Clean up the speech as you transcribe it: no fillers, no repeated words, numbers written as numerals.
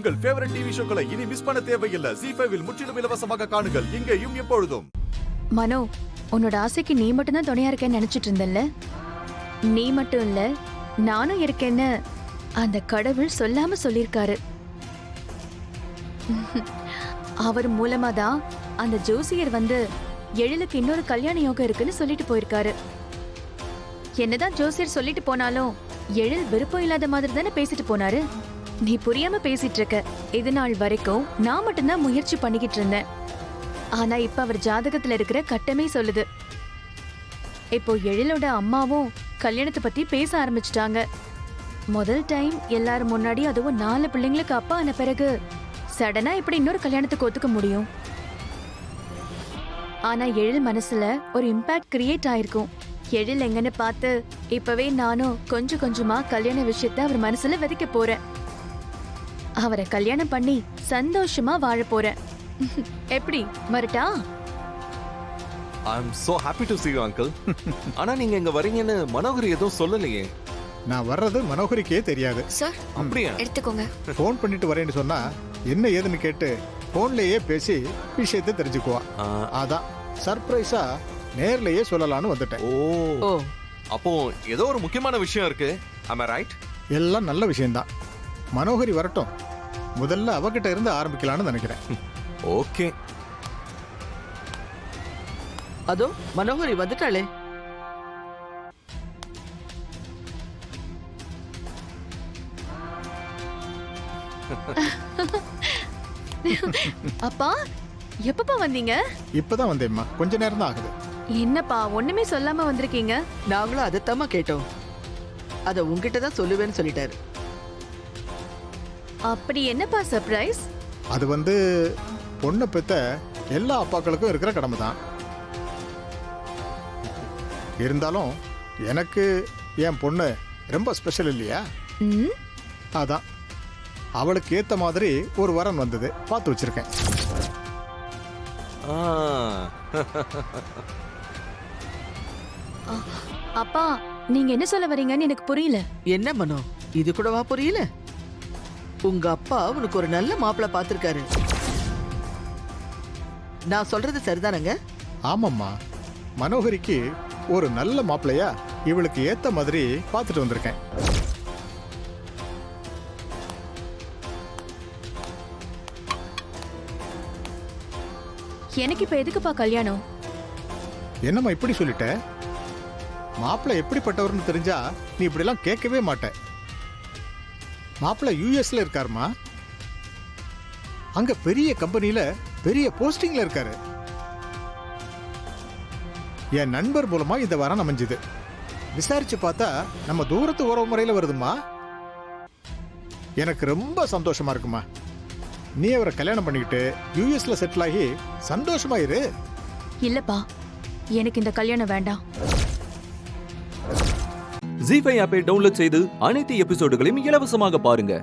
உங்கள் favourite TV ஷோக்களை இனி miss பண்ண தேவையில்லை. ZEE5 இல் முற்றிலும் இலவசமாக காணுங்கள். இங்கேயும் எப்பொழுதும். மனோ, உன்னோட ஆசைக்கு நீ மட்டும் தான் துணையா இருக்கேன்னு நினைச்சிட்டு இருந்தல்ல? நீ மட்டும் இல்ல, நானும் இருக்கேன்னு அந்த கடவுள் சொல்லாம சொல்லிருக்காரு. அவர் மூலமா தான் அந்த ஜோசியர் வந்து எழிலுக்கு இன்னொரு கல்யாண யோகம் இருக்குன்னு சொல்லிட்டு போயிருக்காரு. என்னதான் ஜோசியர் சொல்லிட்டு போனாலும் எழில் விருப்பம் இல்லாத மாதிரி தானே பேசிட்டு போனாரு. நீ புரியாம பேசிட்டு இருக்க. இது நாள் வரைக்கும் நான் மட்டும்தான் முயற்சி பண்ணிக்கிட்டு இருந்தேன். ஆனா இப்ப அவர் ஜாதகத்துல இருக்கிற கட்டமே சொல்லுது. இப்போ எழிலோட அம்மாவும் கல்யாணத்தை பத்தி பேச ஆரம்பிச்சிட்டாங்க. முதல் டைம் எல்லாரும் முன்னாடி, அதுவும் 4 பிள்ளைங்களுக்கு அப்பா ஆன பிறகு சடனா இப்படி இன்னொரு கல்யாணத்துக்கு ஒத்துக்க முடியும்? ஆனா எழில் மனசுல ஒரு இம்பாக்ட் கிரியேட் ஆயிருக்கும். எழில் எங்கன்னு பார்த்து இப்பவே நானும் கொஞ்சம் கொஞ்சமா கல்யாண விஷயத்த அவர் மனசுல விதைக்க போறேன். அவரை கல்யாணம் பண்ணி சந்தோஷமா வாழ போறேன். எப்படி வரட்டா? ஐ அம் so happy to see you uncle. ஆனா நீங்க இங்க வரீங்கன்னு மனோகரி எதுவும் சொல்லலையே. நான் வர்றது மனோகரிக்கே தெரியாது. சார், அப்படியா? எடுத்துக்கோங்க. ஃபோன் பண்ணிட்டு வரேன்னு சொன்னா என்ன ஏதுன்னு கேட்டு போன்லயே பேசி விஷயத்தை தெரிஞ்சுக்குவா. அதான் சர்ப்ரைஸா நேர்லயே சொல்லலாம்னு வந்துட்டேன். ஓ, அப்போ ஏதோ ஒரு முக்கியமான விஷயம் இருக்கு. am I right? எல்லாம் நல்ல விஷயம்தான். மனோகரி வரட்டும், முதல்ல அவகிட்ட இருந்து ஆரம்பிக்கலாம்னு நினைக்கிறேன். ஓகே. அதோ மனோகரி வந்துட்டாளே. அப்பா, எப்பப்பா வந்தீங்க? இப்பதான் வந்தேம்மா, கொஞ்ச நேரம் தான் ஆகுது. என்னப்பா ஒண்ணுமே சொல்லாம வந்திருக்கீங்க? நாங்களும் அதைத்தாம்மா கேட்டோம். அத உங்ககிட்ட தான் சொல்லுவேன்னு சொல்லிட்டாரு. அப்படி என்னப்பா சர்ப்ரைஸ்? அது வந்து பொண்ணை பெத்த எல்லா அப்பாக்களுக்கும் இருக்கிற கடமை தான். இருந்தாலும் எனக்கு என் பொண்ணு ரொம்ப ஸ்பெஷல் இல்லையா? ம், அதான் அவளுக்கு ஏத்த மாதிரி ஒரு வரன் வந்தது, பார்த்து வச்சிருக்கேன். ஆ. அப்பா நீங்க என்ன சொல்ல வரீங்கன்னு எனக்கு புரியல. என்ன மனோ, இது கூடவா புரியல? உங்க அப்பா உனக்கு ஒரு நல்ல மாப்பிள்ளை பார்த்திருக்காரு. நான் சொல்றது சரிதானங்க? ஆமாம்மா, மனோகரிக்கு ஒரு நல்ல மாப்பிள்ளையா இவளுக்கு ஏத்த மாதிரி பார்த்துட்டு வந்திருக்கேன். எனக்கு இப்ப எதுக்குப்பா கல்யாணம்? என்னம்மா இப்படி சொல்லிட்ட? மாப்பிள்ளை எப்படிப்பட்டவர்னு தெரிஞ்சா நீ இப்படிலாம் கேட்கவே மாட்ட. மாப்பிள்ளை யூஎஸ்ல இருக்காருமா. அங்க பெரிய கம்பெனில பெரிய போஸ்டிங்ல இருக்காரு. என் நண்பர் மூலமா இந்த வாரம் அமைஞ்சுது. விசாரிச்சு பார்த்தா நம்ம தூரத்து உறவு முறையில வருதுமா. எனக்கு ரொம்ப சந்தோஷமா இருக்குமா. நீ அவரை கல்யாணம் பண்ணிக்கிட்டு யூஎஸ்ல செட்டில் ஆகி சந்தோஷமா இரு. இல்லப்பா, எனக்கு இந்த கல்யாணம் வேண்டாம். ZEE5 ஆப்பை டவுன்லோட் செய்து அனைத்து எபிசோடுகளையும் இலவசமாக பாருங்க.